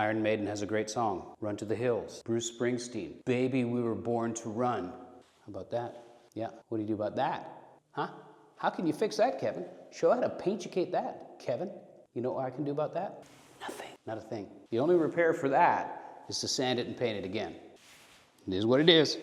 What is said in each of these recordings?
Iron Maiden has a great song, Run to the Hills. Bruce Springsteen, Baby, We Were Born to Run. How about that? Yeah, what do you do about that? Huh? How can you fix that, Kevin? Show how to paintucate that, Kevin. You know what I can do about that? Nothing, not a thing. The only repair for that is to sand it and paint it again. It is what it is.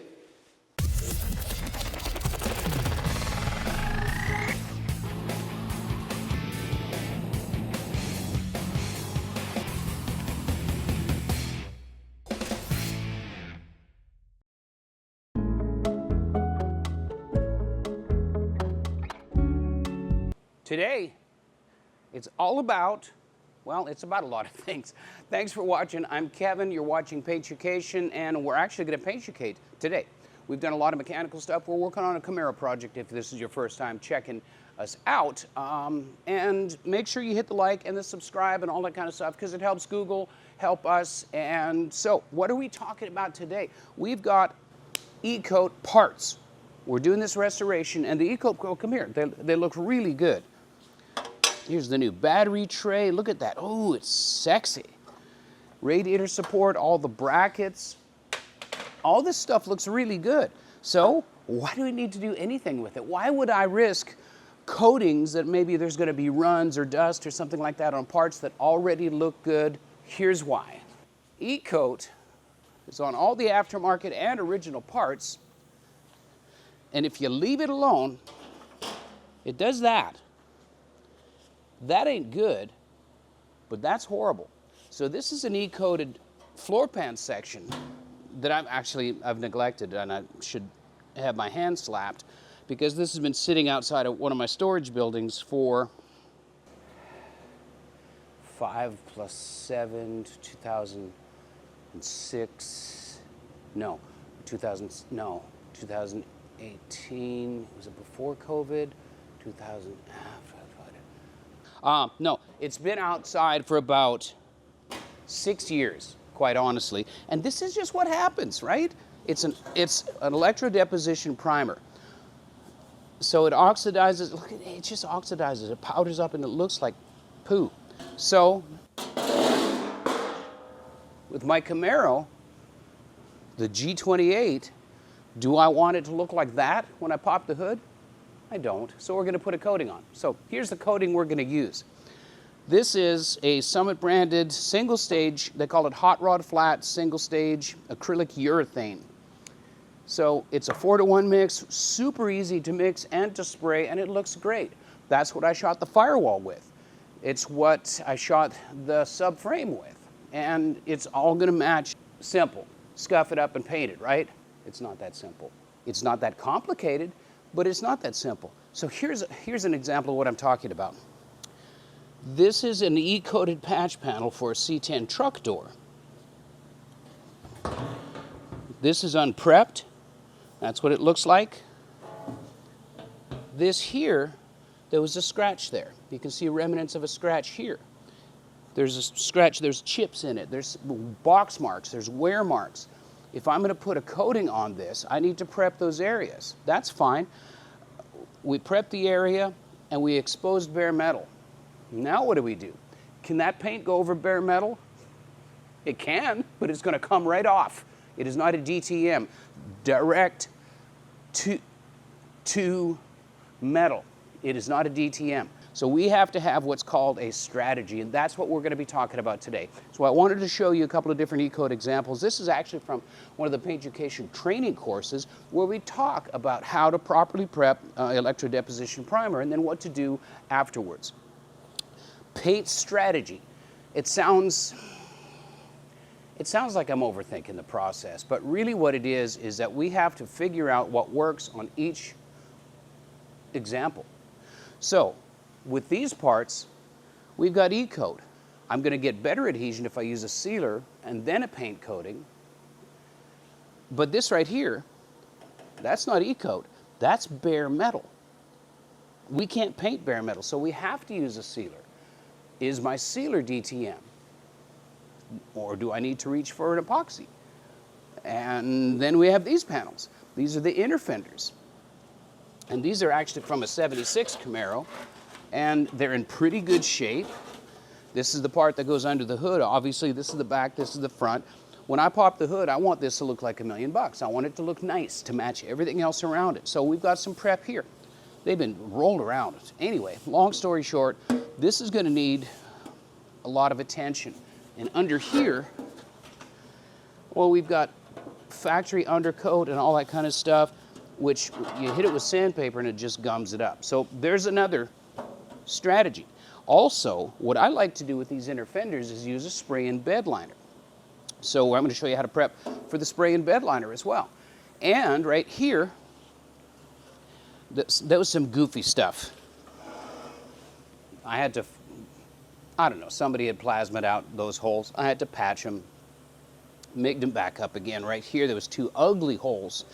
Today, it's all about, well, it's about a lot of things. Thanks for watching. I'm Kevin. You're watching Paintucation, and we're actually going to paintucate today. We've done a lot of mechanical stuff. We're working on a Camaro project if this is your first time checking us out. And make sure you hit the like and the subscribe and all that kind of stuff because it helps Google, help us. And so, what are we talking about today? We've got E-coat parts. We're doing this restoration, and the E-coat, oh, come here, they look really good. Here's the new battery tray. Look at that. Oh, it's sexy. Radiator support, all the brackets. All this stuff looks really good. So why do we need to do anything with it? Why would I risk coatings that maybe there's going to be runs or dust or something like that on parts that already look good? Here's why. E-coat is on all the aftermarket and original parts. And if you leave it alone, it does that. That ain't good, but that's horrible. So this is an E-coated floor pan section that I've neglected, and I should have my hand slapped because this has been sitting outside of one of my storage buildings for 5 + 7 to 2006. No, 2018. Was it before COVID? 2000. No, it's been outside for about 6 years, quite honestly. And this is just what happens, right? It's an electrodeposition primer. So it oxidizes, look at it, it just oxidizes, it powders up and it looks like poo. So, with my Camaro, the G28, do I want it to look like that when I pop the hood? I don't, so we're going to put a coating on. So here's the coating we're going to use. This is a Summit branded single stage, they call it hot rod flat single stage acrylic urethane. So it's a 4-to-1 mix, super easy to mix and to spray, and it looks great. That's what I shot the firewall with. It's what I shot the subframe with. And it's all going to match. Simple. Scuff it up and paint it, right? It's not that simple. It's not that complicated, but it's not that simple. So here's an example of what I'm talking about. This is an E-coated patch panel for a C10 truck door. This is unprepped. That's what it looks like. This here, there was a scratch there. You can see remnants of a scratch here. There's a scratch, there's chips in it, there's box marks, there's wear marks. If I'm going to put a coating on this, I need to prep those areas. That's fine. We prep the area and we exposed bare metal. Now what do? Can that paint go over bare metal? It can, but it's going to come right off. It is not a DTM. Direct to metal. It is not a DTM. So we have to have what's called a strategy, and that's what we're going to be talking about today. So I wanted to show you a couple of different E-coat examples. This is actually from one of the Paintucation training courses where we talk about how to properly prep electrodeposition primer and then what to do afterwards. Paint strategy. It sounds like I'm overthinking the process, but really what it is that we have to figure out what works on each example. So, with these parts, we've got E-coat. I'm going to get better adhesion if I use a sealer and then a paint coating. But this right here, that's not E-coat. That's bare metal. We can't paint bare metal, so we have to use a sealer. Is my sealer DTM? Or do I need to reach for an epoxy? And then we have these panels. These are the inner fenders. And these are actually from a '76 Camaro. And they're in pretty good shape. This is the part that goes under the hood. Obviously, this is the back, this is the front. When I pop the hood, I want this to look like $1,000,000. I want it to look nice, to match everything else around it. So we've got some prep here. They've been rolled around. Anyway, long story short, this is gonna need a lot of attention. And under here, well, we've got factory undercoat and all that kind of stuff, which you hit it with sandpaper and it just gums it up. So there's another strategy. Also, what I like to do with these inner fenders is use a spray and bed liner. So I'm going to show you how to prep for the spray and bed liner as well. And right here, that was some goofy stuff. I had to, I don't know, somebody had plasmaed out those holes. I had to patch them, make them back up again. Right here, there was 2 ugly holes.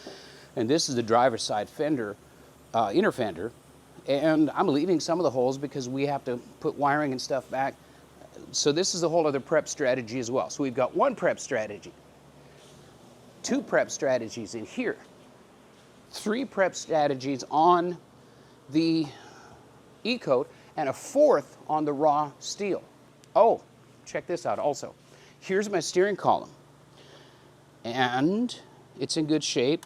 And this is the driver's side fender, inner fender. And I'm leaving some of the holes because we have to put wiring and stuff back. So this is a whole other prep strategy as well. So we've got 1 prep strategy, 2 prep strategies in here, 3 prep strategies on the E-coat, and a 4th on the raw steel. Oh, check this out also. Here's my steering column. And it's in good shape.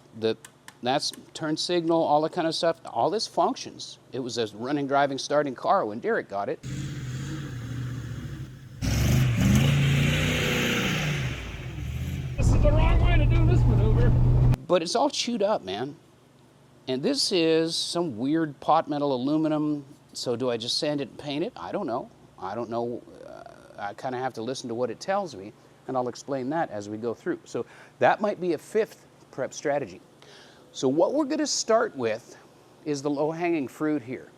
That's turn signal, all that kind of stuff. All this functions. It was a running, driving, starting car when Derek got it. This is the wrong way to do this maneuver. But it's all chewed up, man. And this is some weird pot metal aluminum. So do I just sand it and paint it? I don't know. I don't know. I kind of have to listen to what it tells me, and I'll explain that as we go through. So that might be a 5th prep strategy. So what we're going to start with is the low-hanging fruit here,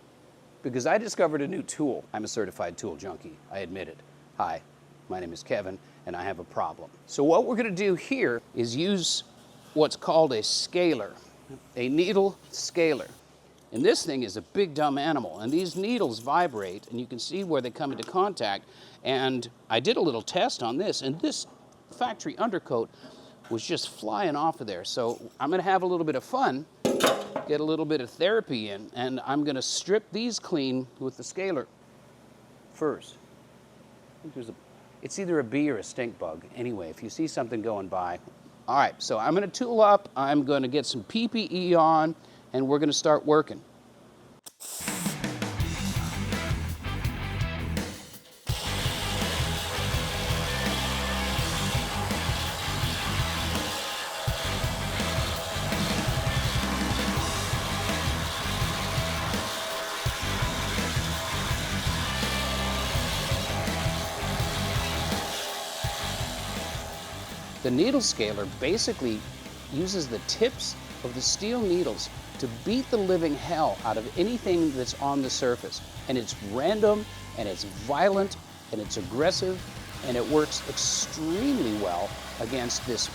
because I discovered a new tool. I'm a certified tool junkie, I admit it. Hi, my name is Kevin, and I have a problem. So what we're going to do here is use what's called a scaler, a needle scaler. And this thing is a big dumb animal, and these needles vibrate, and you can see where they come into contact. And I did a little test on this, and this factory undercoat was just flying off of there. So I'm going to have a little bit of fun, get a little bit of therapy in, and I'm going to strip these clean with the scaler first. I think it's either a bee or a stink bug. Anyway, if you see something going by. All right, so I'm going to tool up. I'm going to get some PPE on, and we're going to start working. The needle scaler basically uses the tips of the steel needles to beat the living hell out of anything that's on the surface. And it's random, and it's violent, and it's aggressive, and it works extremely well against this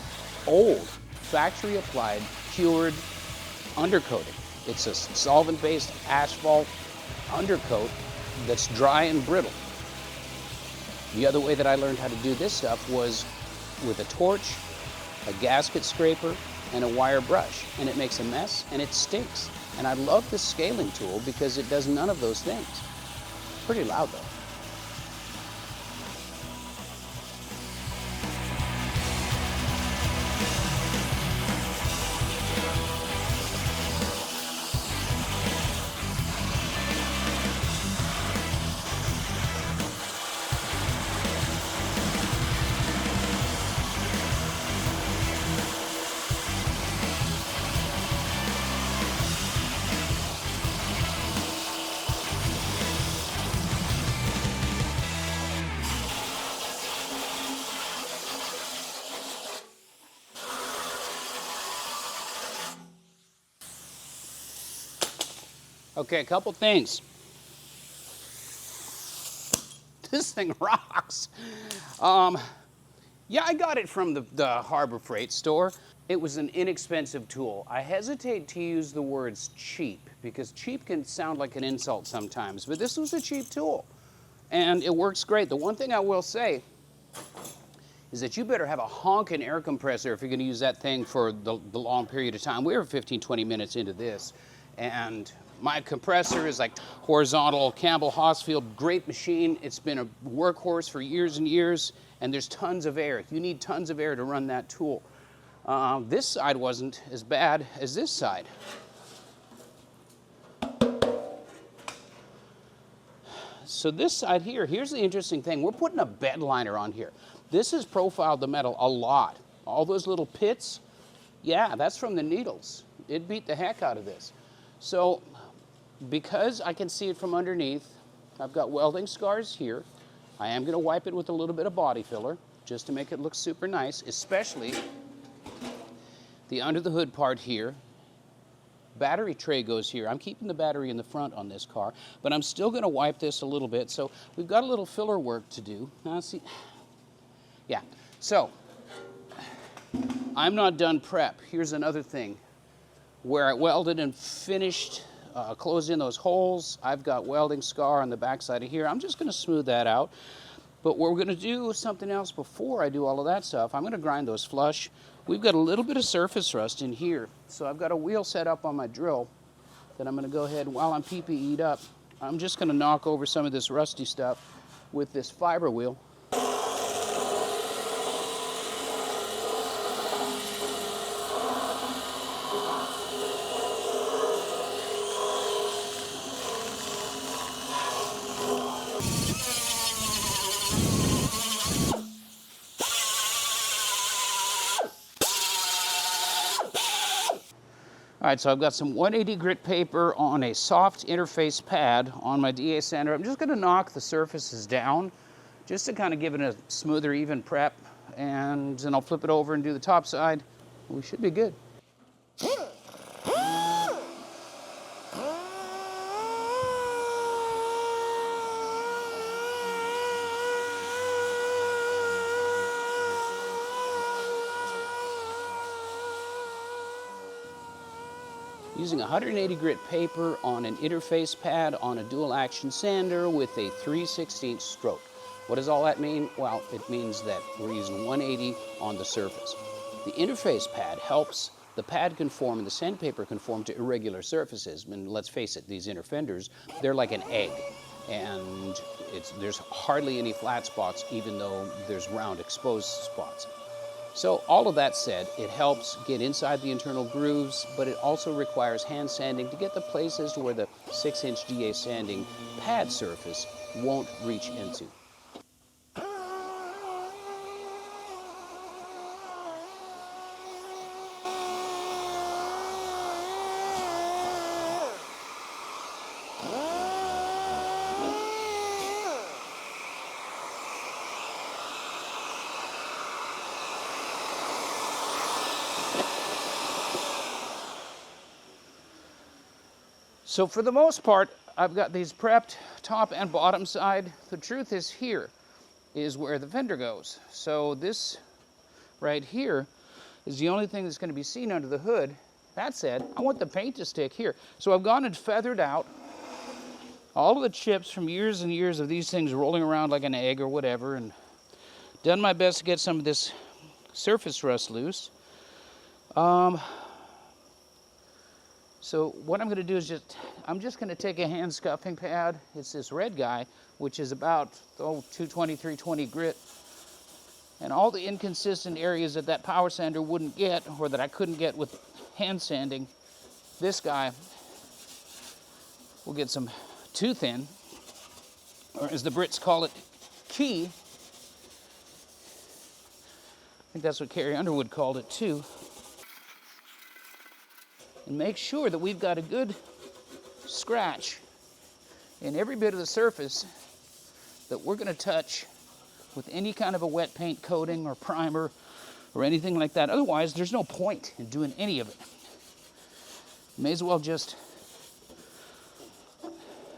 old factory-applied cured undercoating. It's a solvent-based asphalt undercoat that's dry and brittle. The other way that I learned how to do this stuff was with a torch, a gasket scraper, and a wire brush, and it makes a mess and it stinks. And I love this scaling tool because it does none of those things. Pretty loud though. Okay, a couple things. This thing rocks. Yeah, I got it from the Harbor Freight store. It was an inexpensive tool. I hesitate to use the words cheap because cheap can sound like an insult sometimes, but this was a cheap tool and it works great. The one thing I will say is that you better have a honking air compressor if you're going to use that thing for the long period of time. We were 15, 20 minutes into this, and My compressor is like horizontal Campbell Hausfield, great machine. It's been a workhorse for years and years, and there's tons of air. You need tons of air to run that tool. This side wasn't as bad as this side. So this side here, here's the interesting thing. We're putting a bed liner on here. This has profiled the metal a lot. All those little pits, yeah, that's from the needles. It beat the heck out of this. So because I can see it from underneath, I've got welding scars here. I am going to wipe it with a little bit of body filler just to make it look super nice, especially the under the hood part here. Battery tray goes here. I'm keeping the battery in the front on this car, but I'm still going to wipe this a little bit. So we've got a little filler work to do. Now see, yeah. So I'm not done prep. Here's another thing. Where I welded and finished, closed in those holes, I've got welding scar on the backside of here. I'm just going to smooth that out. But we're going to do something else before I do all of that stuff. I'm going to grind those flush. We've got a little bit of surface rust in here. So I've got a wheel set up on my drill that I'm going to go ahead, while I'm PPE'd up, I'm just going to knock over some of this rusty stuff with this fiber wheel. All right, so I've got some 180 grit paper on a soft interface pad on my DA sander. I'm just gonna knock the surfaces down just to kind of give it a smoother, even prep, and then I'll flip it over and do the top side. We should be good. Using 180 grit paper on an interface pad on a dual action sander with a 3/16 stroke. What does all that mean? Well, it means that we're using 180 on the surface. The interface pad helps the pad conform and the sandpaper conform to irregular surfaces. And let's face it, these inner fenders, they're like an egg. And there's hardly any flat spots, even though there's round exposed spots. So all of that said, it helps get inside the internal grooves, but it also requires hand sanding to get the places where the 6-inch DA sanding pad surface won't reach into. So for the most part, I've got these prepped top and bottom side. The truth is here is where the fender goes. So this right here is the only thing that's going to be seen under the hood. That said, I want the paint to stick here. So I've gone and feathered out all of the chips from years and years of these things rolling around like an egg or whatever, and done my best to get some of this surface rust loose. So what I'm going to do is I'm just going to take a hand scuffing pad. It's this red guy, which is about 220, 320 grit. And all the inconsistent areas that power sander wouldn't get, or that I couldn't get with hand sanding, this guy will get some too thin, or as the Brits call it, key. I think that's what Carrie Underwood called it too. And make sure that we've got a good scratch in every bit of the surface that we're going to touch with any kind of a wet paint coating or primer or anything like that. Otherwise, there's no point in doing any of it. May as well just,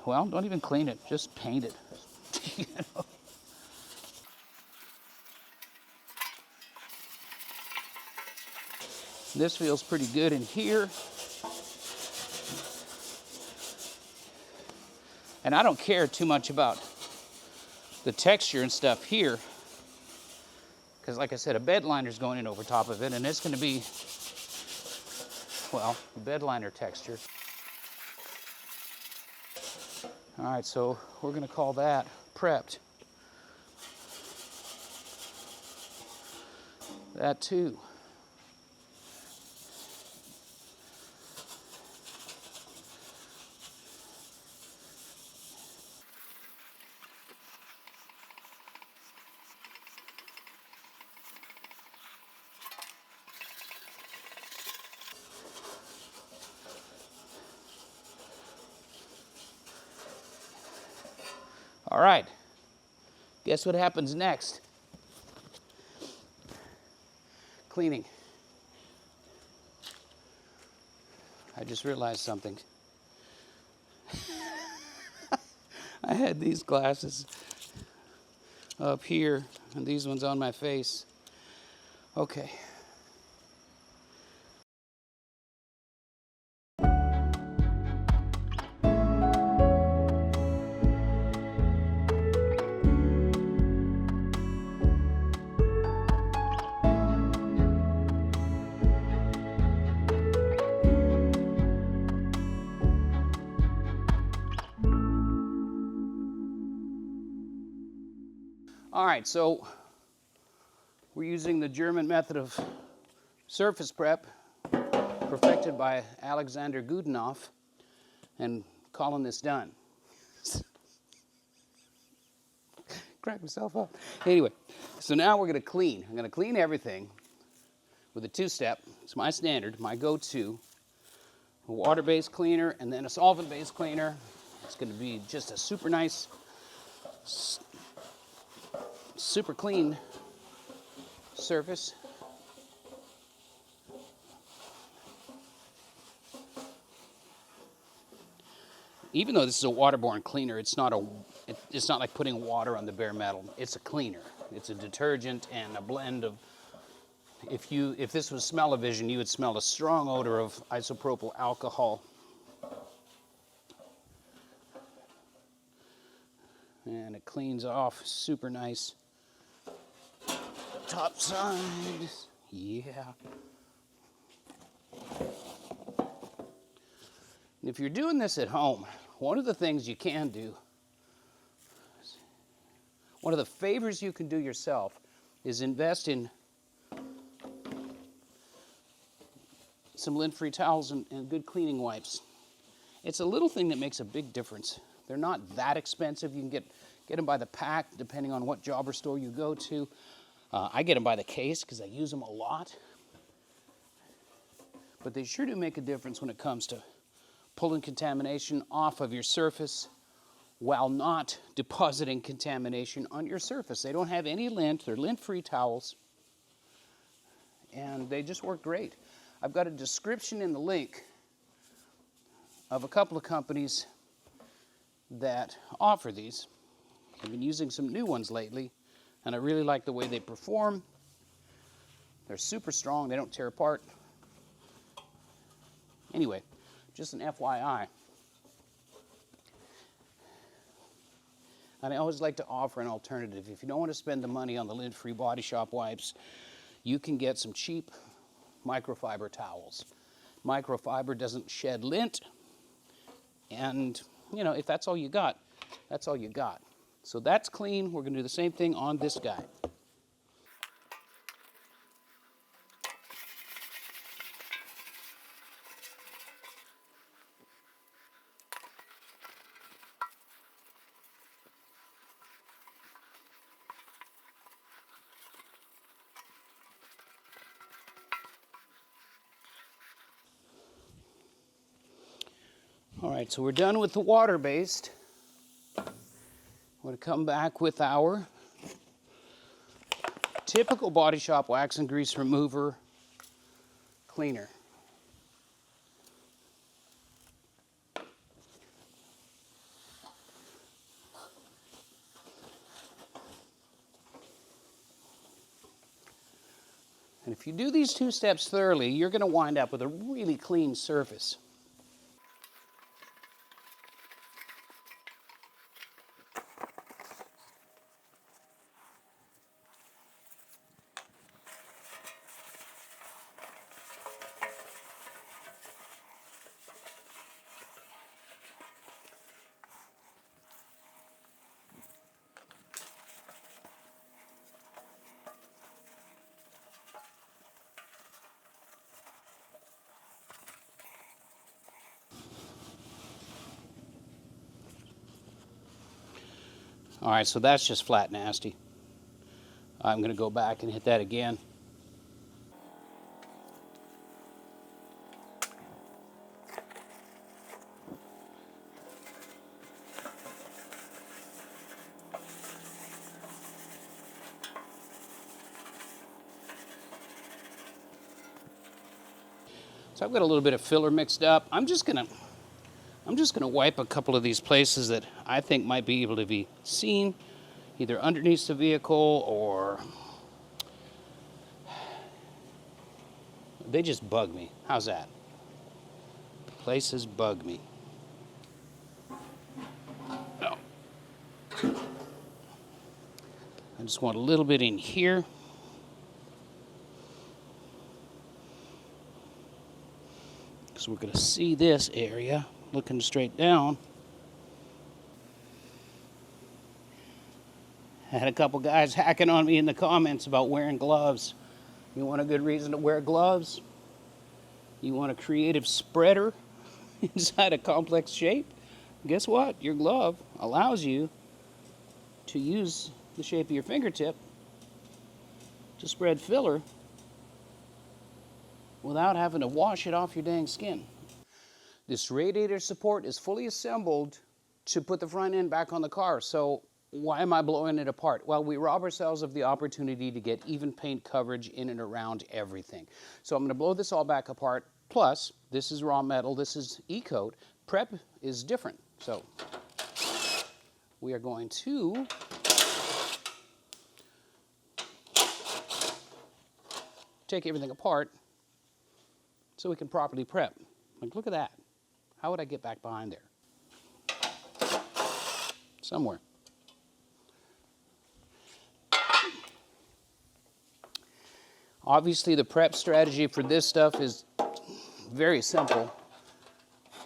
well, don't even clean it, just paint it. You know? This feels pretty good in here. And I don't care too much about the texture and stuff here, because like I said, a bed liner's going in over top of it, and it's going to be, well, bed liner texture. All right, so we're going to call that prepped. That too. All right, guess what happens next? Cleaning. I just realized something. I had these glasses up here and these ones on my face. Okay. All right, so we're using the German method of surface prep, perfected by Alexander Gudenoff, and calling this done. Crack myself up. Anyway, so now we're going to clean. I'm going to clean everything with a two-step. It's my standard, my go-to. A water-based cleaner and then a solvent-based cleaner. It's going to be just a super nice, super clean surface. Even though this is a waterborne cleaner, it's not like putting water on the bare metal. It's a cleaner. It's a detergent and a blend of. If this was smell-o-vision, you would smell a strong odor of isopropyl alcohol. And it cleans off super nice. Top side, yeah. And if you're doing this at home, one of the things you can do, one of the favors you can do yourself is invest in some lint-free towels and good cleaning wipes. It's a little thing that makes a big difference. They're not that expensive. You can get them by the pack, depending on what jobber store you go to. I get them by the case because I use them a lot. But they sure do make a difference when it comes to pulling contamination off of your surface while not depositing contamination on your surface. They don't have any lint. They're lint-free towels. And they just work great. I've got a description in the link of a couple of companies that offer these. I've been using some new ones lately, and I really like the way they perform. They're super strong. They don't tear apart. Anyway, just an FYI. And I always like to offer an alternative. If you don't want to spend the money on the lint-free Body Shop wipes, you can get some cheap microfiber towels. Microfiber doesn't shed lint, and you know, if that's all you got, that's all you got. So that's clean. We're going to do the same thing on this guy. All right, so we're done with the water-based. I'm going to come back with our typical Body Shop wax and grease remover cleaner. And if you do these two steps thoroughly, you're going to wind up with a really clean surface. All right, so that's just flat nasty. I'm going to go back and hit that again. So I've got a little bit of filler mixed up. I'm just gonna wipe a couple of these places that I think might be able to be seen, either underneath the vehicle or they just bug me. How's that? Places bug me. Oh. I just want a little bit in here. So we're going to see this area looking straight down. I had a couple guys hacking on me in the comments about wearing gloves. You want a good reason to wear gloves? You want a creative spreader inside a complex shape? Guess what? Your glove allows you to use the shape of your fingertip to spread filler without having to wash it off your dang skin. This radiator support is fully assembled to put the front end back on the car. So why am I blowing it apart? Well, we rob ourselves of the opportunity to get even paint coverage in and around everything. So I'm going to blow this all back apart. Plus, this is raw metal. This is E-coat. Prep is different. So we are going to take everything apart so we can properly prep. Like, look at that. How would I get back behind there? Somewhere. Obviously, the prep strategy for this stuff is very simple.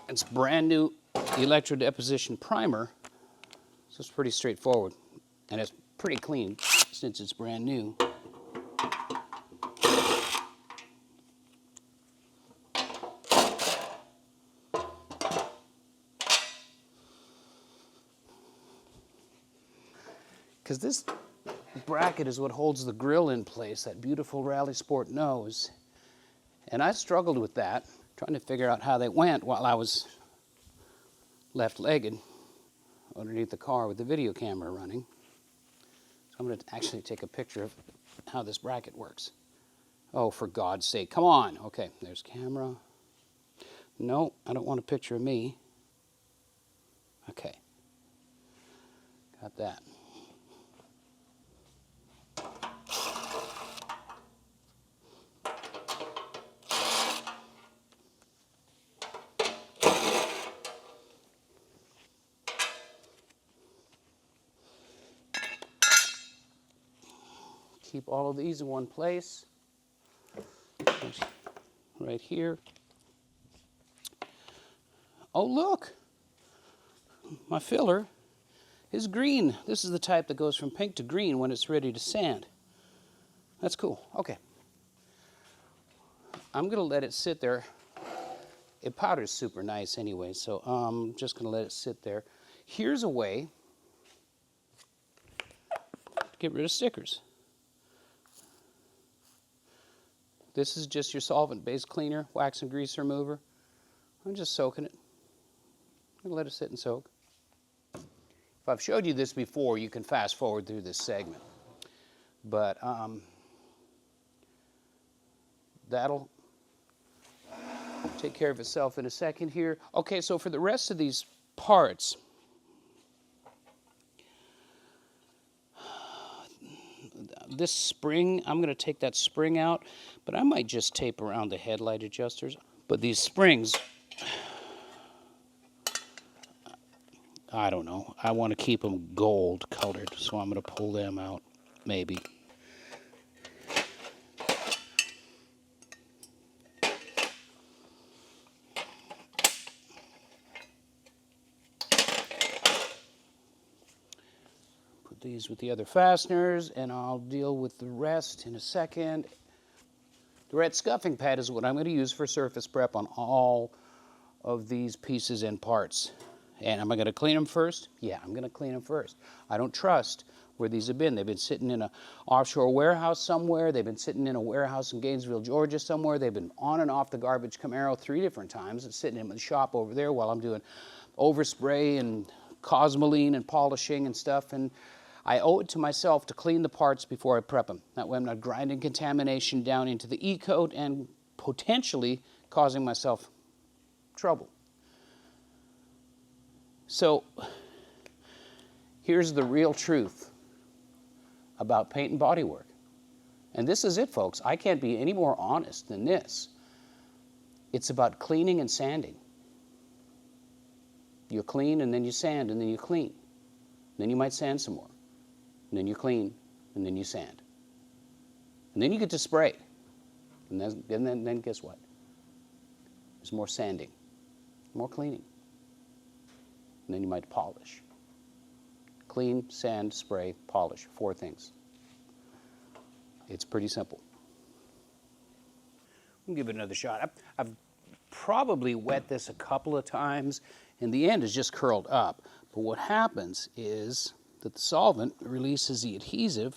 It's brand new electrodeposition primer, so it's pretty straightforward. And it's pretty clean since it's brand new. Because this bracket is what holds the grill in place, that beautiful Rally Sport nose. And I struggled with that, trying to figure out how they went while I was left-legged underneath the car with the video camera running. So I'm going to actually take a picture of how this bracket works. Oh, for God's sake, come on. Okay, there's camera. No, I don't want a picture of me. Okay, got that. Keep all of these in one place, right here. Oh, look, my filler is green. This is the type that goes from pink to green when it's ready to sand. That's cool. Okay. I'm going to let it sit there. It powders super nice anyway, so I'm just going to let it sit there. Here's a way to get rid of stickers. This is just your solvent-based cleaner, wax and grease remover. I'm just soaking it. I'm going to let it sit and soak. If I've showed you this before, you can fast forward through this segment. But that'll take care of itself in a second here. Okay, so for the rest of these parts, this spring, I'm going to take that spring out, but I might just tape around the headlight adjusters. But these springs, I don't know. I want to keep them gold colored, so I'm going to pull them out, maybe. These with the other fasteners, and I'll deal with the rest in a second. The red scuffing pad is what I'm going to use for surface prep on all of these pieces and parts. And am I going to clean them first? Yeah, I'm going to clean them first. I don't trust where these have been. They've been sitting in an offshore warehouse somewhere. They've been sitting in a warehouse in Gainesville, Georgia somewhere. They've been on and off the garbage Camaro 3 different times and sitting in the shop over there while I'm doing overspray and cosmoline and polishing and stuff. And I owe it to myself to clean the parts before I prep them. That way I'm not grinding contamination down into the E-coat and potentially causing myself trouble. So here's the real truth about paint and body work. And this is it, folks. I can't be any more honest than this. It's about cleaning and sanding. You clean and then you sand and then you clean. Then you might sand some more. And then you clean and then you sand. And then you get to spray. And then guess what? There's more sanding, more cleaning. And then you might polish. Clean, sand, spray, polish. 4 things. It's pretty simple. We'll give it another shot. I've probably wet this a couple of times. In the end, it's just curled up. But what happens is that the solvent releases the adhesive.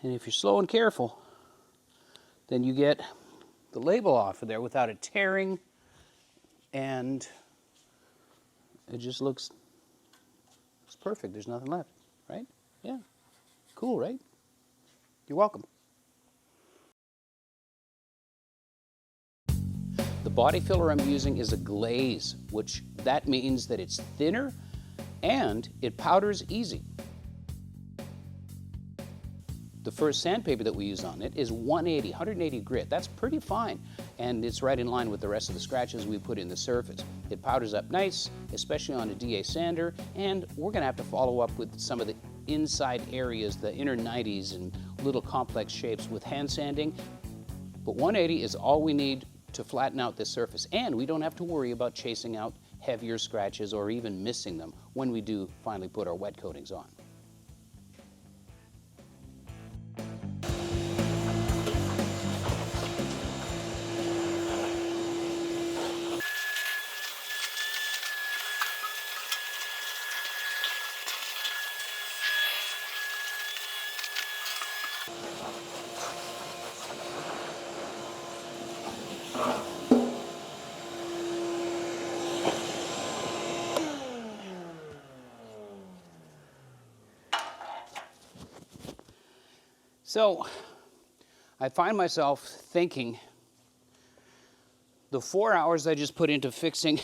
And if you're slow and careful, then you get the label off of there without it tearing. And it just looks perfect. There's nothing left, right? Yeah. Cool, right? You're welcome. The body filler I'm using is a glaze, which that means that it's thinner and it powders easy. The first sandpaper that we use on it is 180 grit. That's pretty fine, and it's right in line with the rest of the scratches we put in the surface. It powders up nice, especially on a DA sander, and we're gonna have to follow up with some of the inside areas, the inner 90s and little complex shapes with hand sanding. But 180 is all we need to flatten out this surface, and we don't have to worry about chasing out heavier scratches or even missing them when we do finally put our wet coatings on. So I find myself thinking the 4 hours I just put into fixing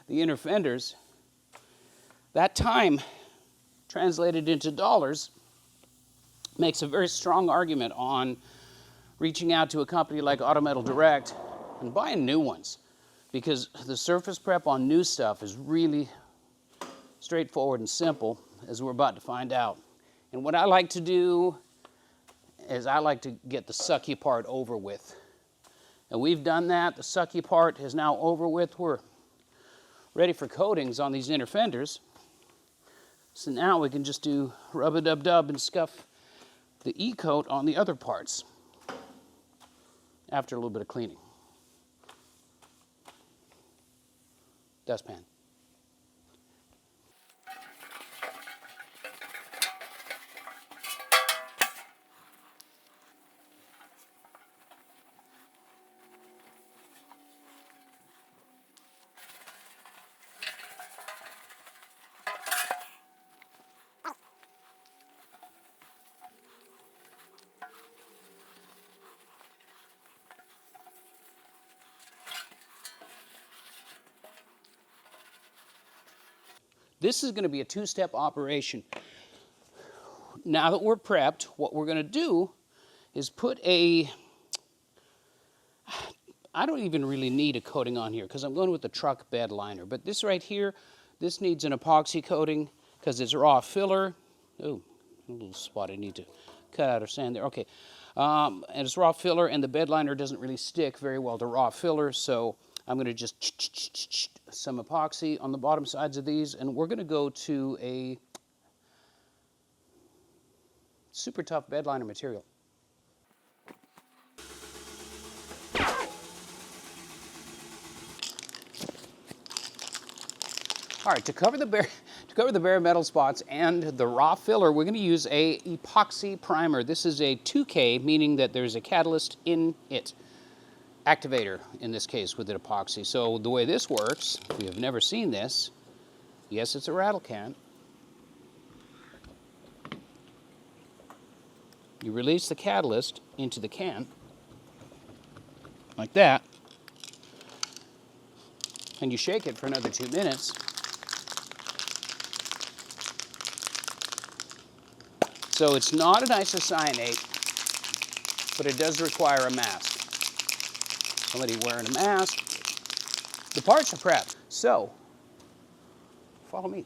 the inner fenders, that time translated into dollars makes a very strong argument on reaching out to a company like Automotive Direct and buying new ones, because the surface prep on new stuff is really straightforward and simple, as we're about to find out. And what I like to do is I like to get the sucky part over with. And we've done that. The sucky part is now over with. We're ready for coatings on these inner fenders. So now we can just do rub-a-dub-dub and scuff the E-coat on the other parts after a little bit of cleaning. Dustpan. This is going to be a 2-step operation. Now that we're prepped, what we're going to do is put a, I don't even really need a coating on here because I'm going with the truck bed liner. But this right here, this needs an epoxy coating because it's raw filler. Oh, a little spot I need to cut out or sand there. Okay, and it's raw filler, and the bed liner doesn't really stick very well to raw filler, so I'm going to just some epoxy on the bottom sides of these, and we're going to go to a super tough bed liner material. All right, to cover the bare metal spots and the raw filler, we're going to use a epoxy primer. This is a 2K, meaning that there's a catalyst in it. Activator, in this case, with an epoxy. So the way this works, if you have never seen this, yes, it's a rattle can. You release the catalyst into the can, like that, and you shake it for another 2 minutes. So it's not an isocyanate, but it does require a mask. Somebody wearing a mask. The parts are prepped, so follow me.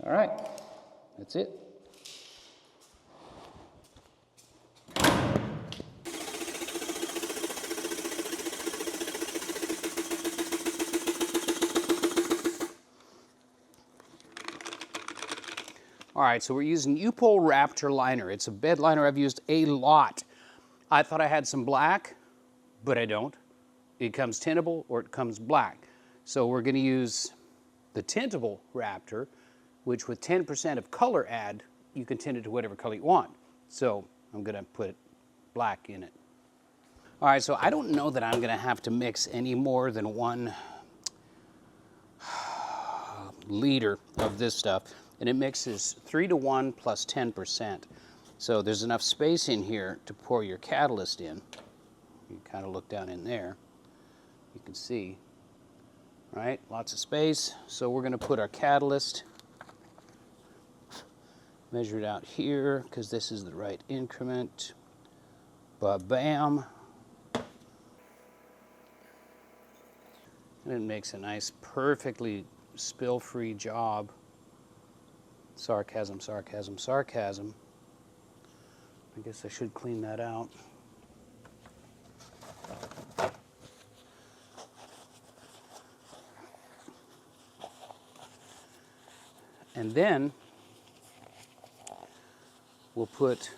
All right, that's it. All right, so we're using U-Pole Raptor liner. It's a bed liner I've used a lot. I thought I had some black, but I don't. It comes tintable or it comes black. So we're going to use the tintable Raptor, which with 10% of color add, you can tint it to whatever color you want. So I'm going to put black in it. All right, so I don't know that I'm going to have to mix any more than 1 liter of this stuff. And it mixes 3-to-1 plus 10%. So there's enough space in here to pour your catalyst in. You kind of look down in there. You can see, right? Lots of space. So we're going to put our catalyst, measure it out here because this is the right increment. Ba-bam. And it makes a nice, perfectly spill-free job. Sarcasm, sarcasm, sarcasm. I guess I should clean that out. And then we'll put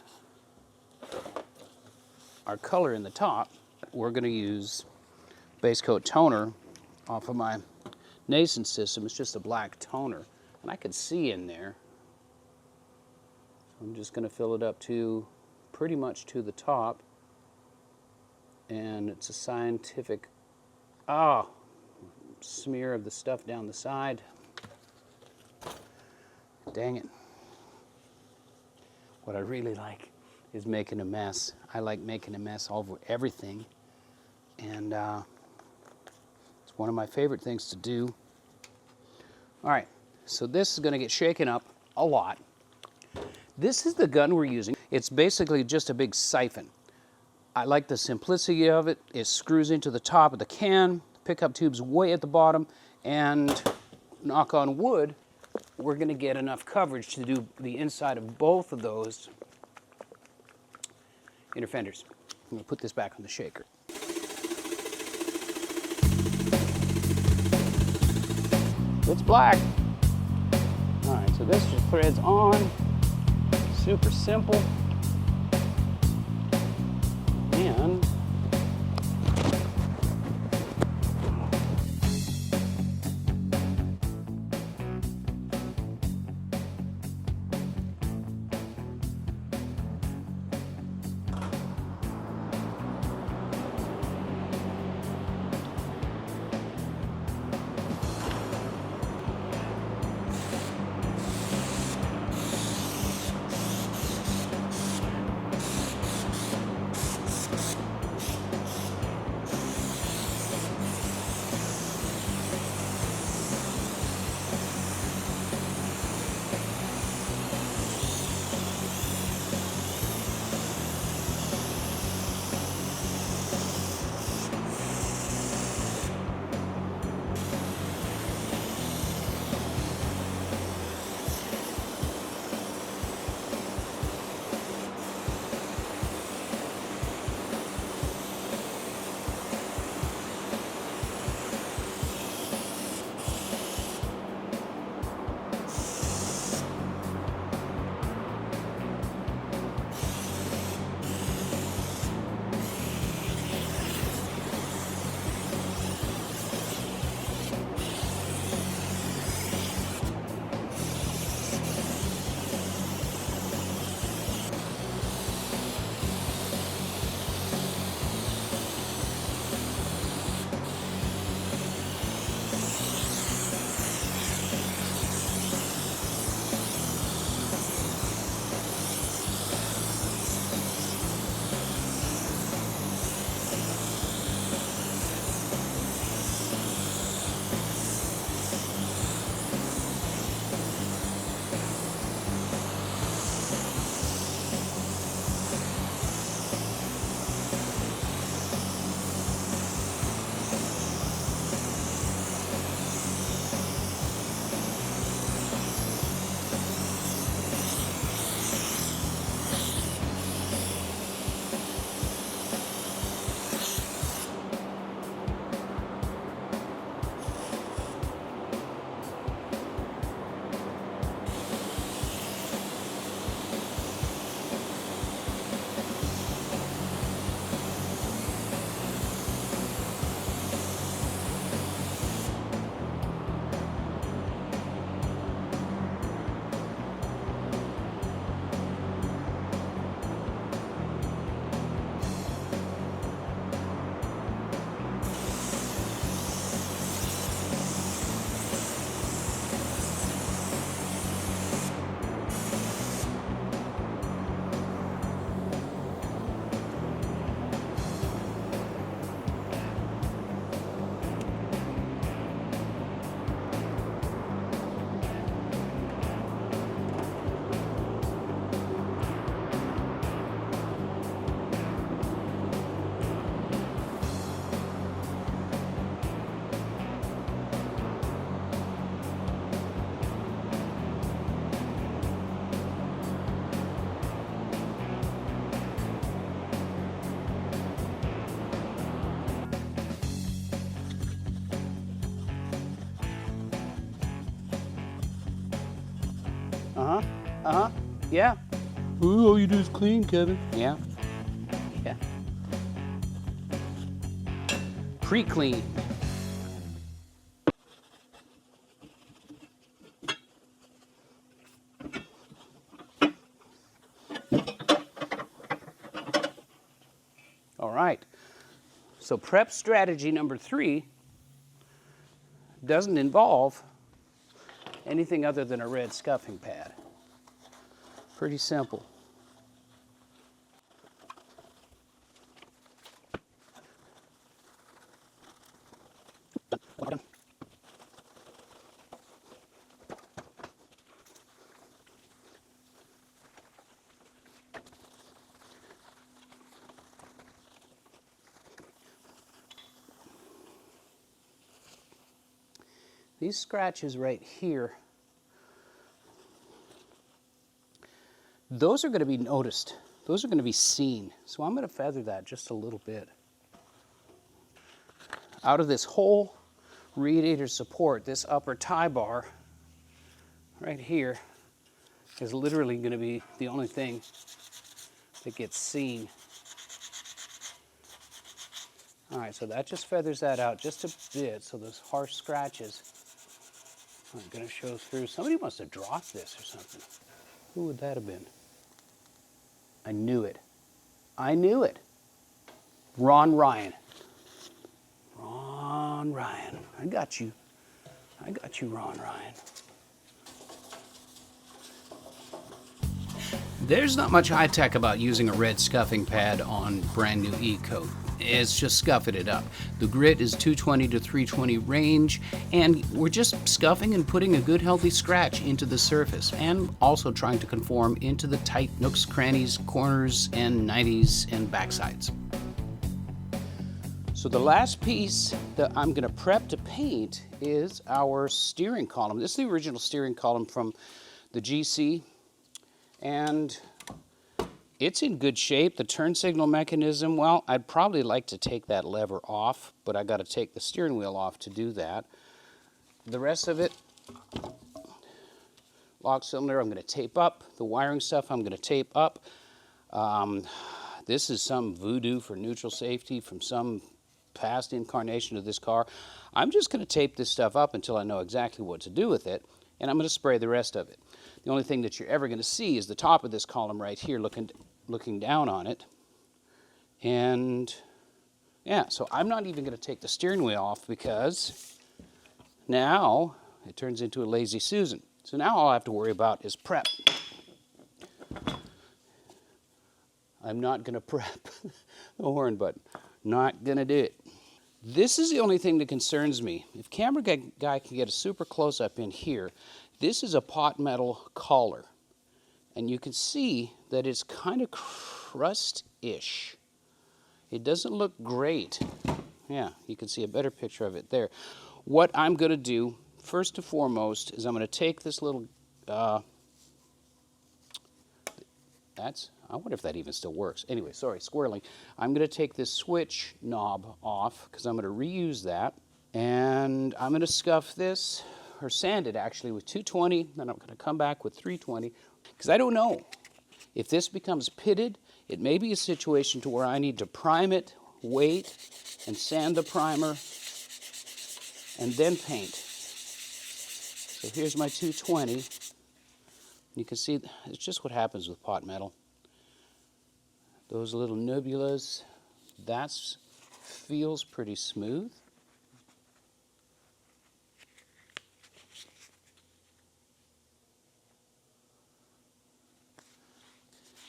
our color in the top. We're going to use base coat toner off of my Nason system. It's just a black toner. And I could see in there. So I'm just going to fill it up to pretty much to the top. And it's a scientific smear of the stuff down the side. Dang it. What I really like is making a mess. I like making a mess all over everything. And it's one of my favorite things to do. All right, so this is going to get shaken up a lot. This is the gun we're using. It's basically just a big siphon. I like the simplicity of it. It screws into the top of the can, pickup tube's way at the bottom, and knock on wood, we're going to get enough coverage to do the inside of both of those inner fenders. I'm going to put this back on the shaker. It's black. All right, so this just threads on. Super simple. And Yeah. Ooh, all you do is clean, Kevin. Yeah. Yeah. Pre-clean. All right. So prep strategy number 3 doesn't involve anything other than a red scuffing pad. Pretty simple. These scratches right here, those are going to be noticed. Those are going to be seen. So I'm going to feather that just a little bit. Out of this whole radiator support, this upper tie bar right here is literally going to be the only thing that gets seen. All right, so that just feathers that out just a bit, so those harsh scratches aren't going to show through. Somebody must have dropped this or something. Who would that have been? I knew it. I knew it. Ron Ryan. Ron Ryan. I got you. I got you, Ron Ryan. There's not much high tech about using a red scuffing pad on brand new E-coat. It's just scuffing it up. The grit is 220 to 320 range, and we're just scuffing and putting a good healthy scratch into the surface, and also trying to conform into the tight nooks, crannies, corners, and 90s and backsides. So the last piece that I'm going to prep to paint is our steering column. This is the original steering column from the GC, and it's in good shape. The turn signal mechanism, well, I'd probably like to take that lever off, but I got to take the steering wheel off to do that. The rest of it, lock cylinder, I'm going to tape up. The wiring stuff, I'm going to tape up. This is some voodoo for neutral safety from some past incarnation of this car. I'm just going to tape this stuff up until I know exactly what to do with it, and I'm going to spray the rest of it. The only thing that you're ever going to see is the top of this column right here looking down on it. And yeah, so I'm not even going to take the steering wheel off because now it turns into a lazy Susan. So now all I have to worry about is prep. I'm not going to prep the horn button. Not going to do it. This is the only thing that concerns me. If camera guy can get a super close-up in here, this is a pot metal collar. And you can see that it's kind of crust-ish. It doesn't look great. Yeah, you can see a better picture of it there. What I'm going to do, first and foremost, is I'm going to take this little, I wonder if that even still works. Anyway, sorry, squirreling. I'm going to take this switch knob off because I'm going to reuse that. And I'm going to scuff this, or sand it actually, with 220. Then I'm going to come back with 320 because I don't know. If this becomes pitted, it may be a situation to where I need to prime it, wait, and sand the primer, and then paint. So here's my 220. You can see it's just what happens with pot metal. Those little nubulas, that feels pretty smooth.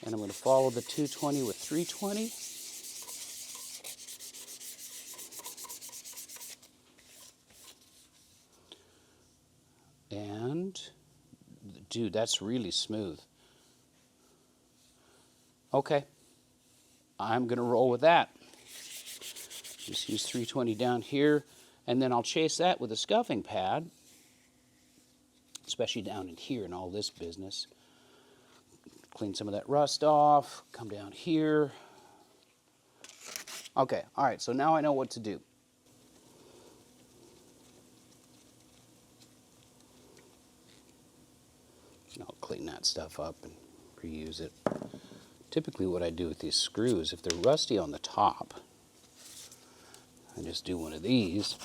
And I'm going to follow the 220 with 320. And, dude, that's really smooth. Okay. I'm going to roll with that. Just use 320 down here, and then I'll chase that with a scuffing pad, especially down in here and all this business. Clean some of that rust off, come down here. Okay, all right, so now I know what to do. I'll clean that stuff up and reuse it. Typically what I do with these screws, if they're rusty on the top, I just do one of these.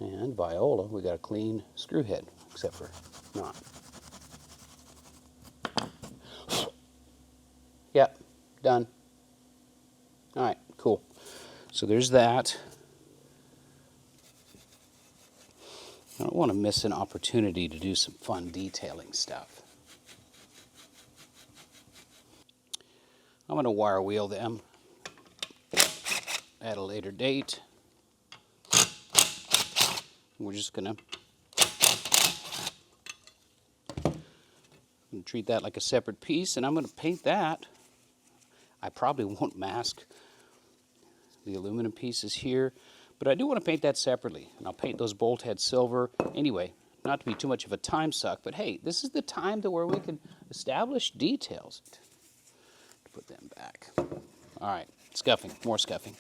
And Viola, we got a clean screw head, except for not. Yep, done. All right, cool. So there's that. I don't want to miss an opportunity to do some fun detailing stuff. I'm going to wire wheel them at a later date. We're just going to treat that like a separate piece, and I'm going to paint that. I probably won't mask the aluminum pieces here, but I do want to paint that separately, and I'll paint those bolt heads silver. Anyway, not to be too much of a time suck, but hey, this is the time to where we can establish details. Put them back. All right, scuffing, more scuffing.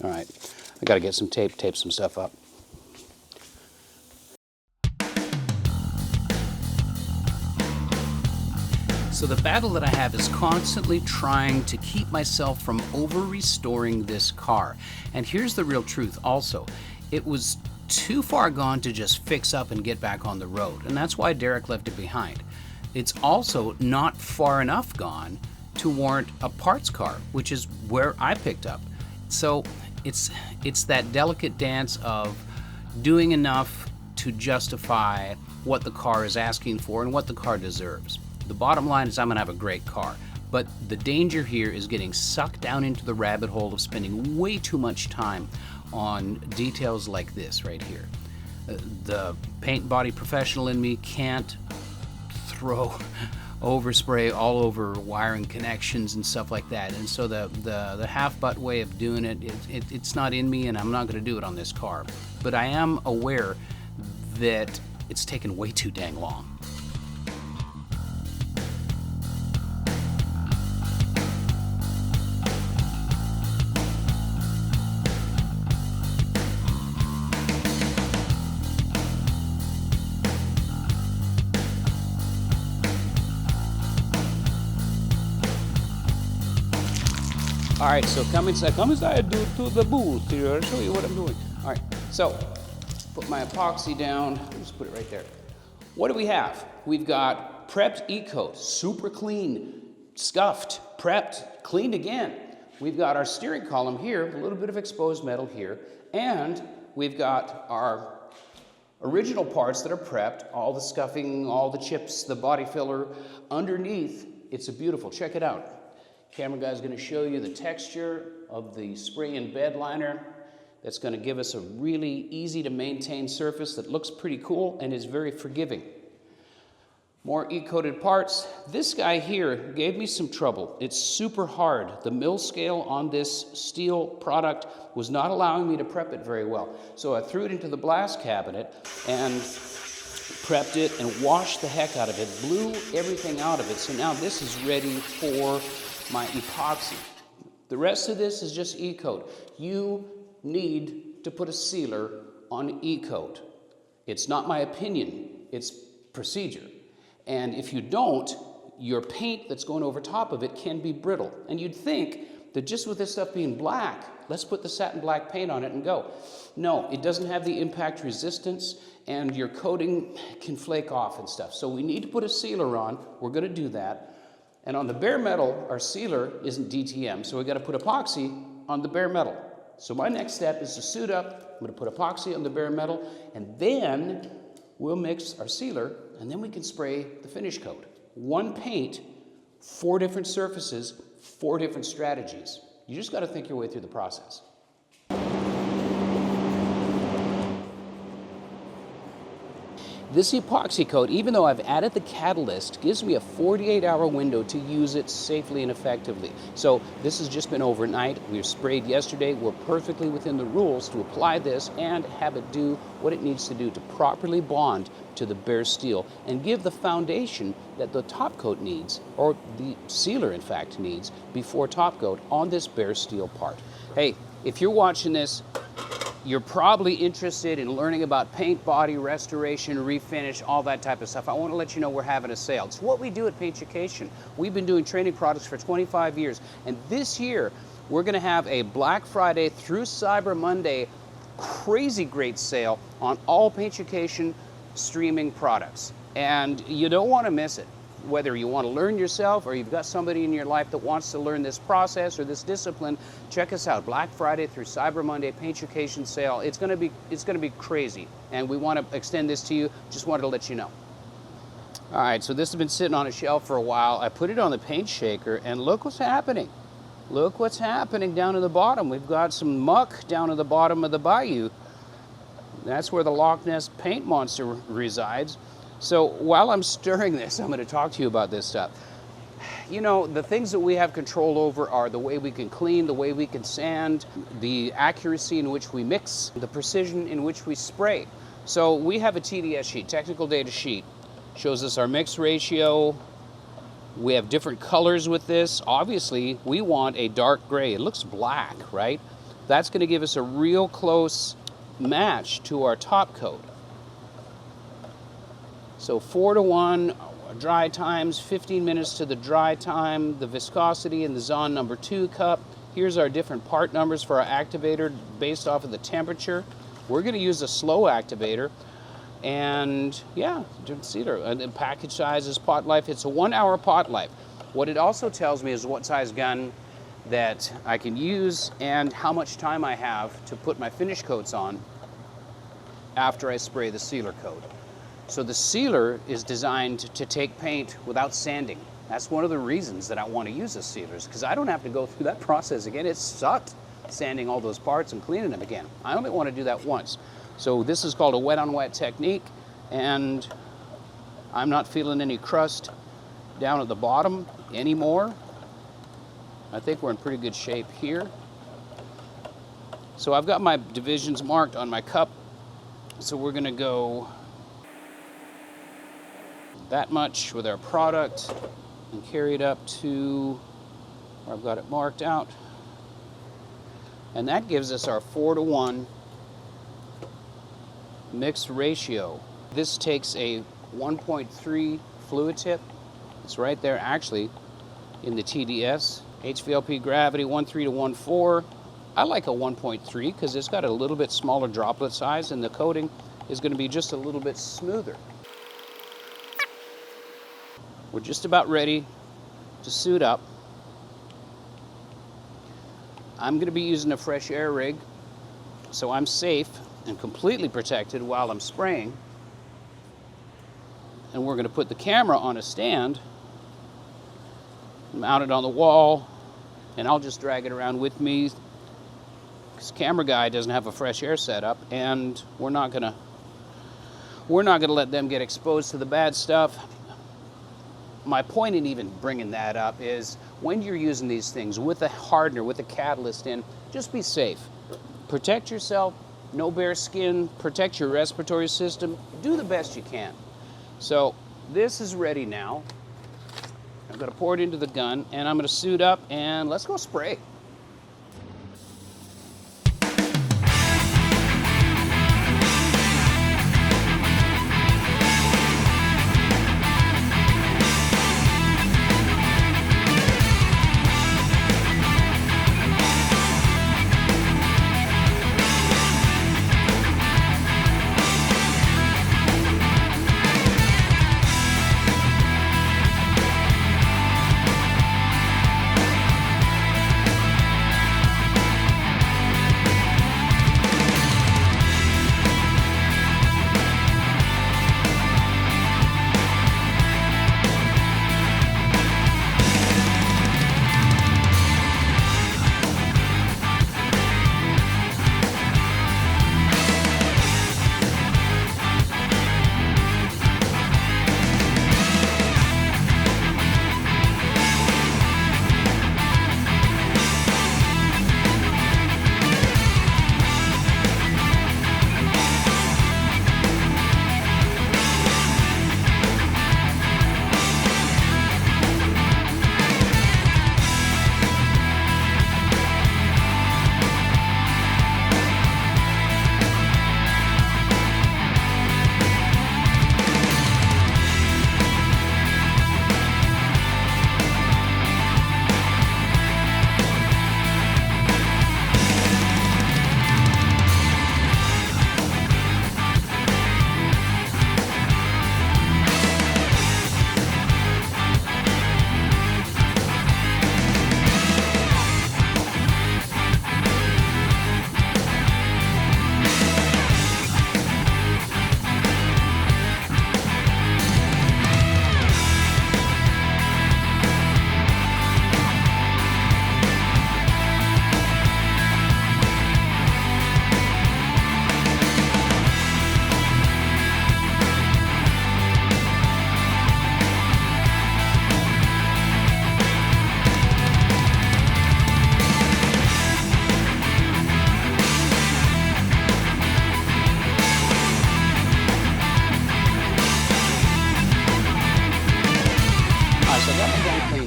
All right, I gotta get some tape, tape some stuff up. So the battle that I have is constantly trying to keep myself from over-restoring this car. And here's the real truth also. It was too far gone to just fix up and get back on the road, and that's why Derek left it behind. It's also not far enough gone to warrant a parts car, which is where I picked up. So it's that delicate dance of doing enough to justify what the car is asking for and what the car deserves. The bottom line is I'm gonna have a great car, but the danger here is getting sucked down into the rabbit hole of spending way too much time on details like this right here. The paint body professional in me can't throw overspray all over wiring connections and stuff like that, and so the half butt way of doing it's not in me, and I'm not going to do it on this car. But I am aware that it's taken way too dang long. All right, so come inside to the booth here. I'll show you what I'm doing. All right, so put my epoxy down. Just put it right there. What do we have? We've got prepped E-coat, super clean, scuffed, prepped, cleaned again. We've got our steering column here, a little bit of exposed metal here, and we've got our original parts that are prepped, all the scuffing, all the chips, the body filler. Underneath, it's a beautiful, check it out. Camera guy's going to show you the texture of the spray and bed liner. That's going to give us a really easy to maintain surface that looks pretty cool and is very forgiving. More E-coated parts. This guy here gave me some trouble. It's super hard. The mill scale on this steel product was not allowing me to prep it very well. So I threw it into the blast cabinet and prepped it and washed the heck out of it, blew everything out of it. So now this is ready for my epoxy. The rest of this is just E-coat. You need to put a sealer on E-coat. It's not my opinion, it's procedure. And if you don't, your paint that's going over top of it can be brittle. And you'd think that just with this stuff being black, let's put the satin black paint on it and go. No, it doesn't have the impact resistance, and your coating can flake off and stuff. So we need to put a sealer on. We're going to do that. And on the bare metal, our sealer isn't DTM, so we've got to put epoxy on the bare metal. So my next step is to suit up. I'm going to put epoxy on the bare metal, and then we'll mix our sealer, and then we can spray the finish coat. One paint, 4 different surfaces, 4 different strategies. You just got to think your way through the process. This epoxy coat, even though I've added the catalyst, gives me a 48-hour window to use it safely and effectively. So this has just been overnight. We were sprayed yesterday. We're perfectly within the rules to apply this and have it do what it needs to do to properly bond to the bare steel and give the foundation that the top coat needs, or the sealer in fact needs, before top coat on this bare steel part. Hey, if you're watching this, you're probably interested in learning about paint, body, restoration, refinish, all that type of stuff. I want to let you know we're having a sale. It's what we do at Paintucation. We've been doing training products for 25 years. And this year, we're going to have a Black Friday through Cyber Monday crazy great sale on all Paintucation streaming products. And you don't want to miss it. Whether you want to learn yourself or you've got somebody in your life that wants to learn this process or this discipline, check us out. Black Friday through Cyber Monday Paintucation sale. It's going to be crazy, and we want to extend this to you. Just wanted to let you know. All right, so this has been sitting on a shelf for a while. I put it on the paint shaker, and look what's happening. Look what's happening down at the bottom. We've got some muck down at the bottom of the bayou. That's where the Loch Ness paint monster resides. So while I'm stirring this, I'm going to talk to you about this stuff. You know, the things that we have control over are the way we can clean, the way we can sand, the accuracy in which we mix, the precision in which we spray. So we have a TDS sheet, technical data sheet, shows us our mix ratio. We have different colors with this. Obviously, we want a dark gray. It looks black, right? That's going to give us a real close match to our top coat. So 4:1 dry times, 15 minutes to the dry time, the viscosity in the Zon number 2 cup. Here's our different part numbers for our activator based off of the temperature. We're going to use a slow activator. And yeah, see there, the package size is pot life. It's a 1-hour pot life. What it also tells me is what size gun that I can use and how much time I have to put my finish coats on after I spray the sealer coat. So the sealer is designed to take paint without sanding. That's one of the reasons that I want to use the sealers, because I don't have to go through that process again. It sucked sanding all those parts and cleaning them again. I only want to do that once. So this is called a wet on wet technique, and I'm not feeling any crust down at the bottom anymore. I think we're in pretty good shape here. So I've got my divisions marked on my cup. So we're gonna go that much with our product and carry it up to where I've got it marked out. And that gives us our 4:1 mix ratio. This takes a 1.3 fluid tip. It's right there actually in the TDS. HVLP gravity 1.3 to 1.4. I like a 1.3 because it's got a little bit smaller droplet size and the coating is going to be just a little bit smoother. We're just about ready to suit up. I'm going to be using a fresh air rig, so I'm safe and completely protected while I'm spraying. And we're going to put the camera on a stand, mount it on the wall, and I'll just drag it around with me because camera guy doesn't have a fresh air setup, and we're not going to let them get exposed to the bad stuff. My point in even bringing that up is when you're using these things with a hardener, with a catalyst in, just be safe. Protect yourself, no bare skin, protect your respiratory system, do the best you can. So this is ready now. I'm going to pour it into the gun and I'm going to suit up and let's go spray.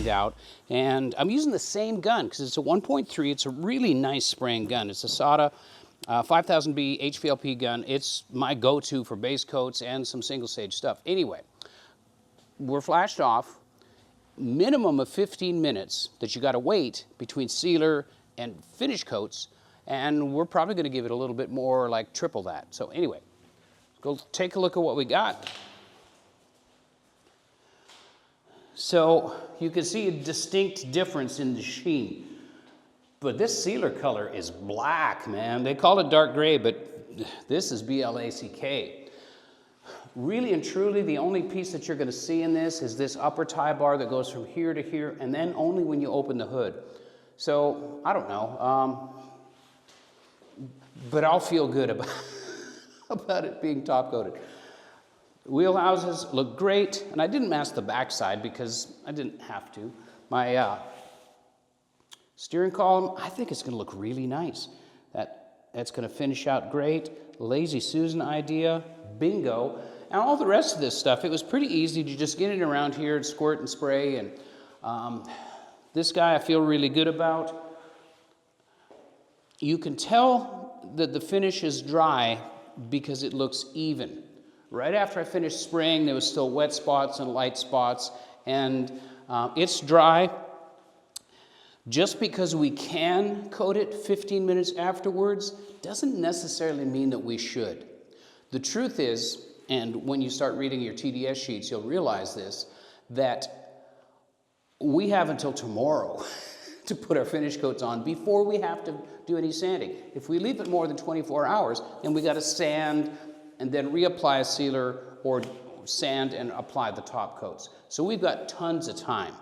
out, and I'm using the same gun because it's a 1.3. It's a really nice spraying gun. It's a SATA 5000B HVLP gun. It's my go-to for base coats and some single stage stuff. Anyway, we're flashed off. Minimum of 15 minutes that you got to wait between sealer and finish coats, and we're probably going to give it a little bit more, like triple that. So anyway, go take a look at what we got. So you can see a distinct difference in the sheen, but this sealer color is black, man. They call it dark gray, but this is BLACK. Really and truly, the only piece that you're going to see in this is this upper tie bar that goes from here to here, and then only when you open the hood. So, I don't know, but I'll feel good about, about it being top coated. Wheel houses look great, and I didn't mask the backside because I didn't have to. My steering column, I think it's going to look really nice. That's going to finish out great. Lazy Susan idea, bingo. And all the rest of this stuff, it was pretty easy to just get it around here and squirt and spray. And this guy I feel really good about. You can tell that the finish is dry because it looks even. Right after I finished spraying, there was still wet spots and light spots. And it's dry. Just because we can coat it 15 minutes afterwards doesn't necessarily mean that we should. The truth is, and when you start reading your TDS sheets, you'll realize this, that we have until tomorrow to put our finish coats on before we have to do any sanding. If we leave it more than 24 hours, then we got to sand and then reapply a sealer or sand and apply the top coats. So we've got tons of time.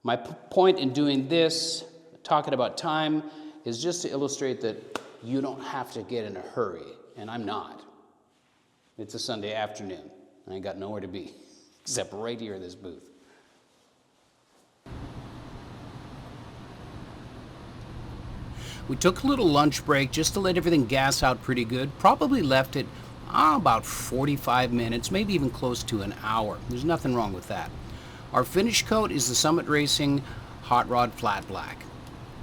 My point in doing this, talking about time, is just to illustrate that you don't have to get in a hurry, and I'm not. It's a Sunday afternoon. I ain't got nowhere to be, except right here in this booth. We took a little lunch break just to let everything gas out pretty good. Probably left it about 45 minutes, maybe even close to an hour. There's nothing wrong with that. Our finish coat is the Summit Racing Hot Rod Flat Black.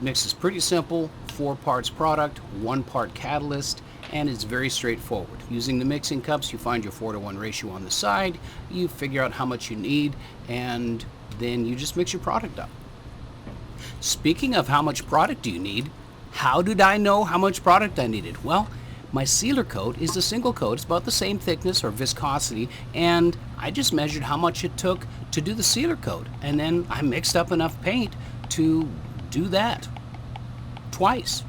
Mix is pretty simple, 4 parts product, 1 part catalyst, and it's very straightforward. Using the mixing cups, you find your 4:1 ratio on the side, you figure out how much you need, and then you just mix your product up. Speaking of how much product do you need, how did I know how much product I needed? Well, my sealer coat is a single coat. It's about the same thickness or viscosity, and I just measured how much it took to do the sealer coat, and then I mixed up enough paint to do that twice.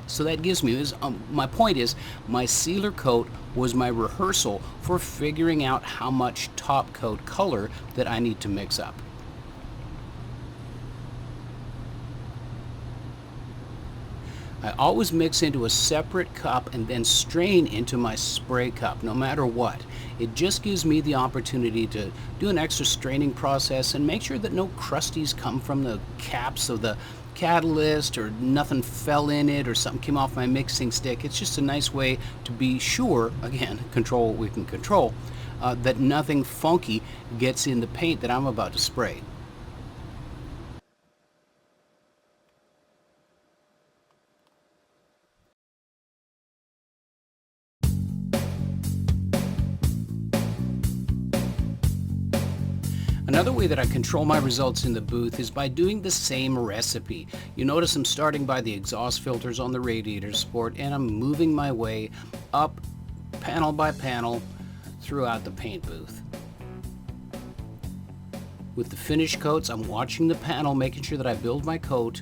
So that gives me, my point is, my sealer coat was my rehearsal for figuring out how much top coat color that I need to mix up. I always mix into a separate cup and then strain into my spray cup, no matter what. It just gives me the opportunity to do an extra straining process and make sure that no crusties come from the caps of the catalyst or nothing fell in it or something came off my mixing stick. It's just a nice way to be sure, again, control what we can control, that nothing funky gets in the paint that I'm about to spray. Another way that I control my results in the booth is by doing the same recipe. You notice I'm starting by the exhaust filters on the radiator support, and I'm moving my way up panel by panel throughout the paint booth. With the finish coats, I'm watching the panel, making sure that I build my coat.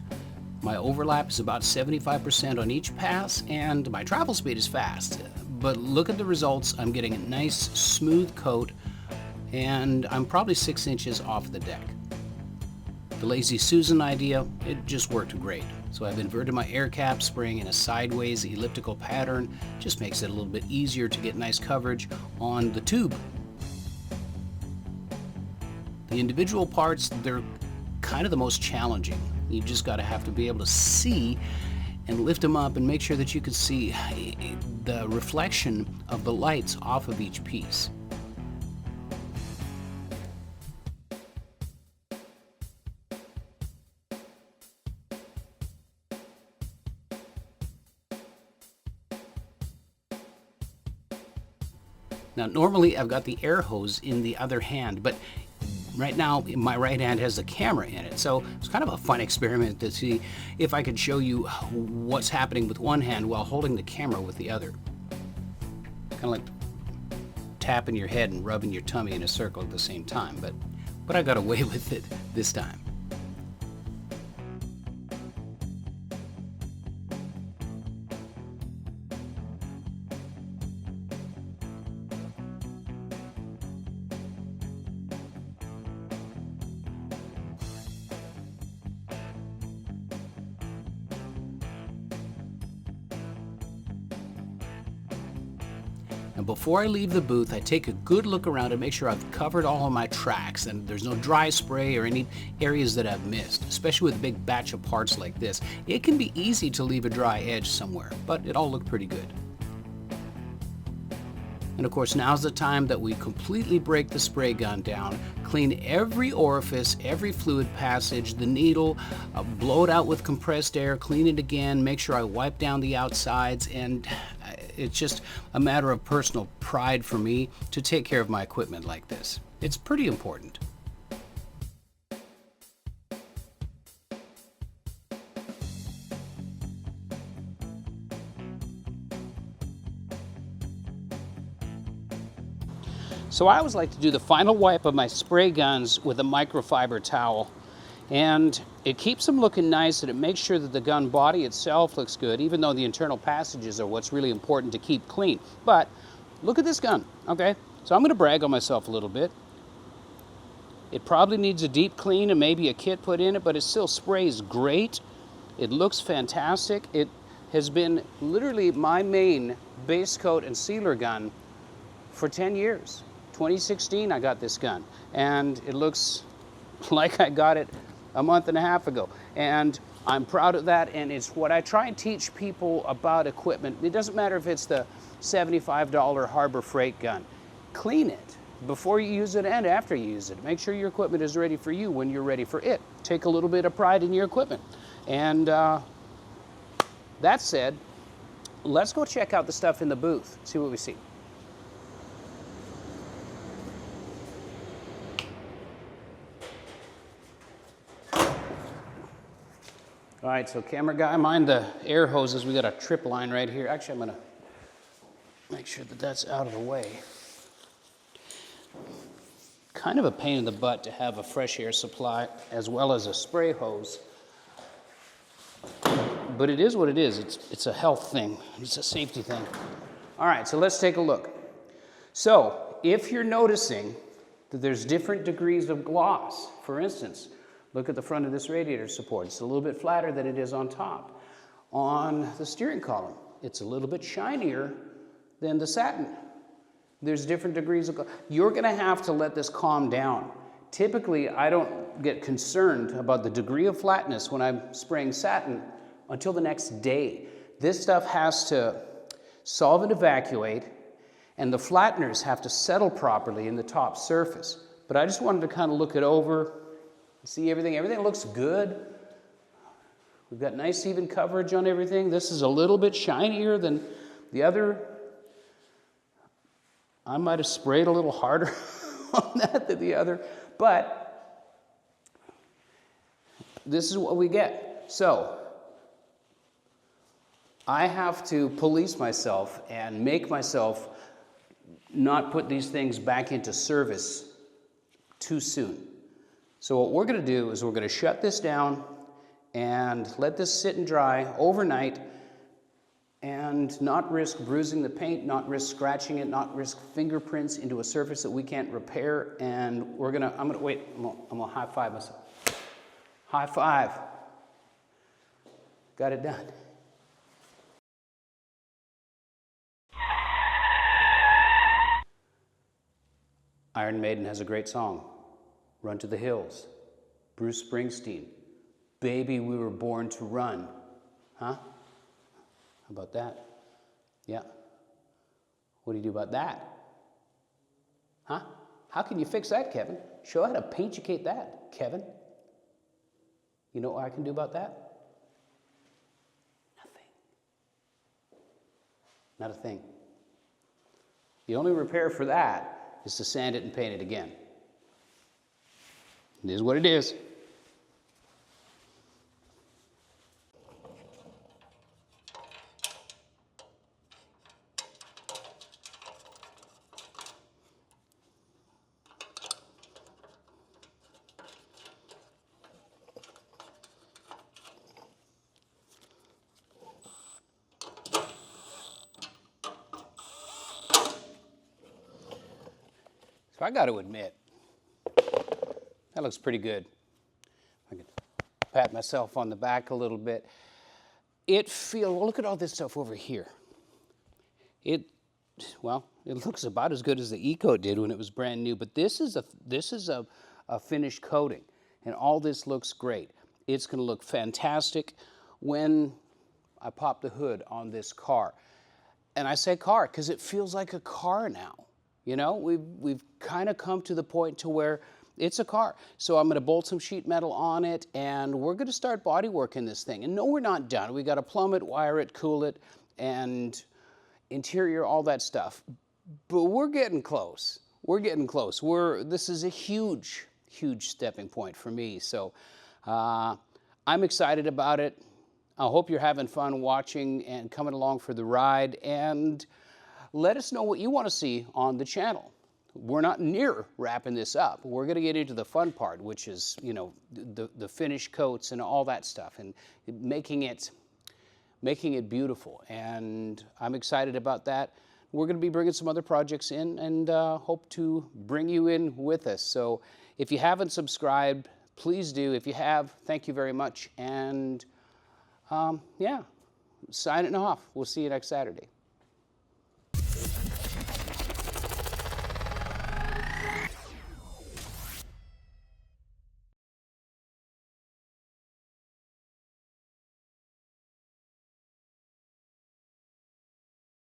My overlap is about 75% on each pass, and my travel speed is fast. But look at the results. I'm getting a nice smooth coat, and I'm probably 6 inches off the deck. The Lazy Susan idea, it just worked great. So I've inverted my air cap, spraying in a sideways elliptical pattern. Just makes it a little bit easier to get nice coverage on the tube. The individual parts, they're kind of the most challenging. You just have to be able to see and lift them up and make sure that you can see the reflection of the lights off of each piece. Now, normally I've got the air hose in the other hand, but right now my right hand has the camera in it. So it's kind of a fun experiment to see if I could show you what's happening with one hand while holding the camera with the other. Kind of like tapping your head and rubbing your tummy in a circle at the same time, but I got away with it this time. And before I leave the booth, I take a good look around and make sure I've covered all of my tracks and there's no dry spray or any areas that I've missed, especially with a big batch of parts like this. It can be easy to leave a dry edge somewhere, but it all looked pretty good. And of course, now's the time that we completely break the spray gun down, clean every orifice, every fluid passage, the needle, blow it out with compressed air, clean it again, make sure I wipe down the outsides, and it's just a matter of personal pride for me to take care of my equipment like this. It's pretty important. So I always like to do the final wipe of my spray guns with a microfiber towel, and it keeps them looking nice and it makes sure that the gun body itself looks good, even though the internal passages are what's really important to keep clean. But look at this gun, okay? So I'm going to brag on myself a little bit. It probably needs a deep clean and maybe a kit put in it, but it still sprays great. It looks fantastic. It has been literally my main base coat and sealer gun for 10 years. 2016 I got this gun, and it looks like I got it a month and a half ago, and I'm proud of that. And it's what I try and teach people about equipment. It doesn't matter if it's the $75 Harbor Freight gun. Clean it before you use it and after you use it. Make sure your equipment is ready for you when you're ready for it. Take a little bit of pride in your equipment. And that said, let's go check out the stuff in the booth, see what we see. All right, so camera guy, mind the air hoses. We got a trip line right here. Actually, I'm gonna make sure that that's out of the way. Kind of a pain in the butt to have a fresh air supply as well as a spray hose. But it is what it is. It's a health thing. It's a safety thing. All right, so let's take a look. So if you're noticing that there's different degrees of gloss, for instance, look at the front of this radiator support. It's a little bit flatter than it is on top. On the steering column, it's a little bit shinier than the satin. There's different degrees of gloss. You're gonna have to let this calm down. Typically, I don't get concerned about the degree of flatness when I'm spraying satin until the next day. This stuff has to solve and evacuate, and the flatteners have to settle properly in the top surface. But I just wanted to kind of look it over, see everything. Everything looks good. We've got nice even coverage on everything. This is a little bit shinier than the other. I might have sprayed a little harder on that than the other, but this is what we get. So I have to police myself and make myself not put these things back into service too soon. So what we're going to do is we're going to shut this down and let this sit and dry overnight and not risk bruising the paint, not risk scratching it, not risk fingerprints into a surface that we can't repair. And I'm going to high five myself. High five. Got it done. Iron Maiden has a great song. Run to the Hills, Bruce Springsteen, Baby We Were Born to Run. Huh? How about that? Yeah. What do you do about that? Huh? How can you fix that, Kevin? Show how to paintucate that, Kevin. You know what I can do about that? Nothing. Not a thing. The only repair for that is to sand it and paint it again. It is what it is. So I got to admit, that looks pretty good. I can pat myself on the back a little bit. Well, look at all this stuff over here. Well, it looks about as good as the Eco did when it was brand new, but this is a finished coating, and all this looks great. It's going to look fantastic when I pop the hood on this car. And I say car because it feels like a car now. You know, we've kind of come to the point to where it's a car. So I'm going to bolt some sheet metal on it, and we're going to start body working this thing. And no, we're not done. We got to plumb it, wire it, cool it, and interior, all that stuff. But we're getting close. We're getting close. This is a huge, huge stepping point for me. So I'm excited about it. I hope you're having fun watching and coming along for the ride. And let us know what you want to see on the channel. We're not near wrapping this up. We're going to get into the fun part, which is, you know, the finish coats and all that stuff, and making it beautiful. And I'm excited about that. We're going to be bringing some other projects in, and hope to bring you in with us. So if you haven't subscribed, please do. If you have, thank you very much. And yeah, signing off. We'll see you next Saturday.